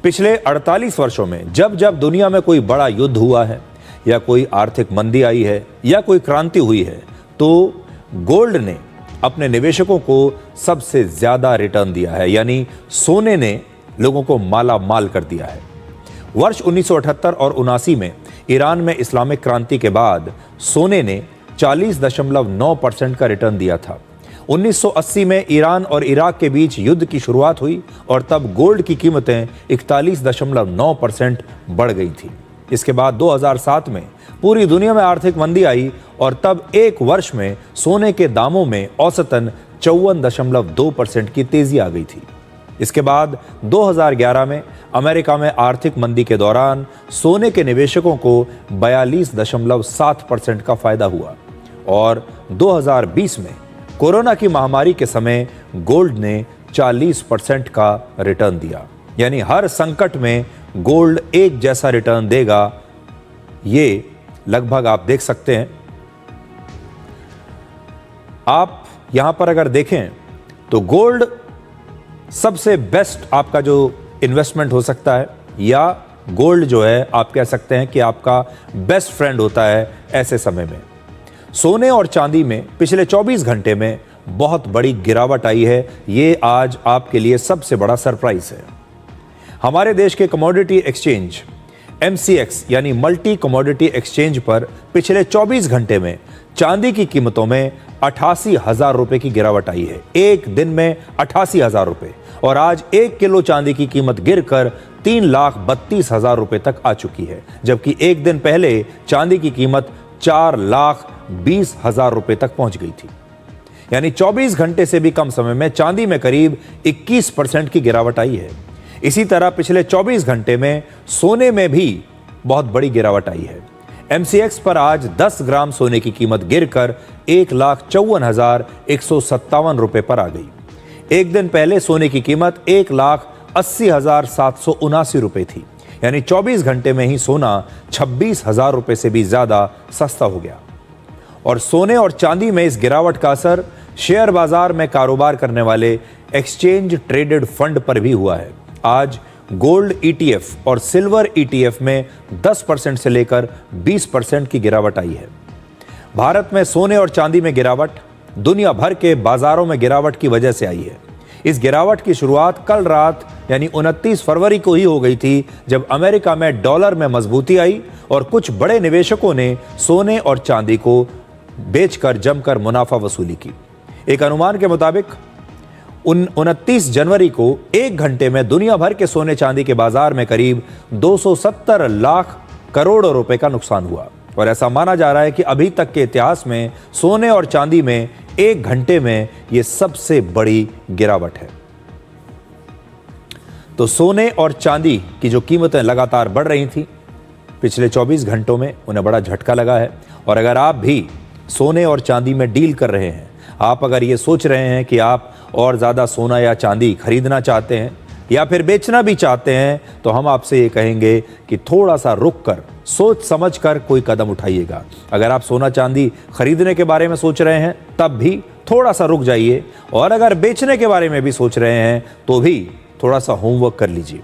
पिछले 48 वर्षों में जब जब दुनिया में कोई बड़ा युद्ध हुआ है या कोई आर्थिक मंदी आई है या कोई क्रांति हुई है, तो गोल्ड ने अपने निवेशकों को सबसे ज्यादा रिटर्न दिया है, यानी सोने ने लोगों को माला माल कर दिया है। वर्ष 1978 और 79 में ईरान में इस्लामिक क्रांति के बाद सोने ने 40.9% का रिटर्न दिया था। 1980 में ईरान और इराक के बीच युद्ध की शुरुआत हुई और तब गोल्ड की कीमतें 41.9% बढ़ गई थी। इसके बाद 2007 में पूरी दुनिया में आर्थिक मंदी आई और तब एक वर्ष में सोने के दामों में औसतन 54.2% की तेजी आ गई थी। इसके बाद 2011 में अमेरिका में आर्थिक मंदी के दौरान सोने के निवेशकों को 42.7% का फायदा हुआ और 2020 में कोरोना की महामारी के समय गोल्ड ने 40% का रिटर्न दिया। यानी हर संकट में गोल्ड एक जैसा रिटर्न देगा, ये लगभग आप देख सकते हैं। आप यहां पर अगर देखें तो गोल्ड सबसे बेस्ट आपका जो इन्वेस्टमेंट हो सकता है, या गोल्ड जो है आप कह सकते हैं कि आपका बेस्ट फ्रेंड होता है ऐसे समय में। सोने और चांदी में पिछले 24 घंटे में बहुत बड़ी गिरावट आई है। ये आज आपके लिए सबसे बड़ा सरप्राइज है। हमारे देश के कमोडिटी एक्सचेंज MCX यानी मल्टी कमोडिटी एक्सचेंज पर पिछले 24 घंटे में चांदी की कीमतों में 88,000 रुपए की गिरावट आई है। एक दिन में 88,000 रुपए, और आज 1 किलो चांदी की कीमत गिरकर 3,32,000 रुपए तक आ चुकी है, जबकि एक दिन पहले चांदी की कीमत 4,20,000 रुपए तक पहुंच गई थी। यानी 24 घंटे से भी कम समय में चांदी में करीब 21% की गिरावट आई है। इसी तरह पिछले 24 घंटे में सोने में भी बहुत बड़ी गिरावट आई है। MCX पर आज 10 ग्राम सोने की कीमत गिरकर 1,54,157 रुपए पर आ गई। एक दिन पहले सोने की कीमत 1,80,779 रुपए थी। यानी 24 घंटे में ही सोना 26,000 रुपए से भी ज्यादा सस्ता हो गया। और सोने और चांदी में इस गिरावट का असर शेयर बाजार में कारोबार करने वाले एक्सचेंज ट्रेडेड फंड पर भी हुआ है। आज गोल्ड ETF और सिल्वर ETF में 10% से लेकर 20% की गिरावट आई है। भारत में सोने और चांदी में गिरावट दुनिया भर के बाजारों में गिरावट की वजह से आई है। इस गिरावट की शुरुआत कल रात यानी 29 फरवरी को ही हो गई थी, जब अमेरिका में डॉलर में मजबूती आई और कुछ बड़े निवेशकों ने सोने और चांदी को बेचकर जमकर मुनाफा वसूली की। एक अनुमान के मुताबिक 29 जनवरी को एक घंटे में दुनिया भर के सोने चांदी के बाजार में करीब 270 लाख करोड़ रुपए का नुकसान हुआ, और ऐसा माना जा रहा है कि अभी तक के इतिहास में सोने और चांदी में एक घंटे में यह सबसे बड़ी गिरावट है। तो सोने और चांदी की जो कीमतें लगातार बढ़ रही थी, पिछले 24 घंटों में उन्हें बड़ा झटका लगा है। और अगर आप भी सोने और चांदी में डील कर रहे हैं, आप अगर ये सोच रहे हैं कि आप और ज़्यादा सोना या चांदी खरीदना चाहते हैं या फिर बेचना भी चाहते हैं, तो हम आपसे ये कहेंगे कि थोड़ा सा रुक कर सोच समझ कर कोई कदम उठाइएगा। अगर आप सोना चांदी खरीदने के बारे में सोच रहे हैं तब भी थोड़ा सा रुक जाइए, और अगर बेचने के बारे में भी सोच रहे हैं तो भी थोड़ा सा होमवर्क कर लीजिए।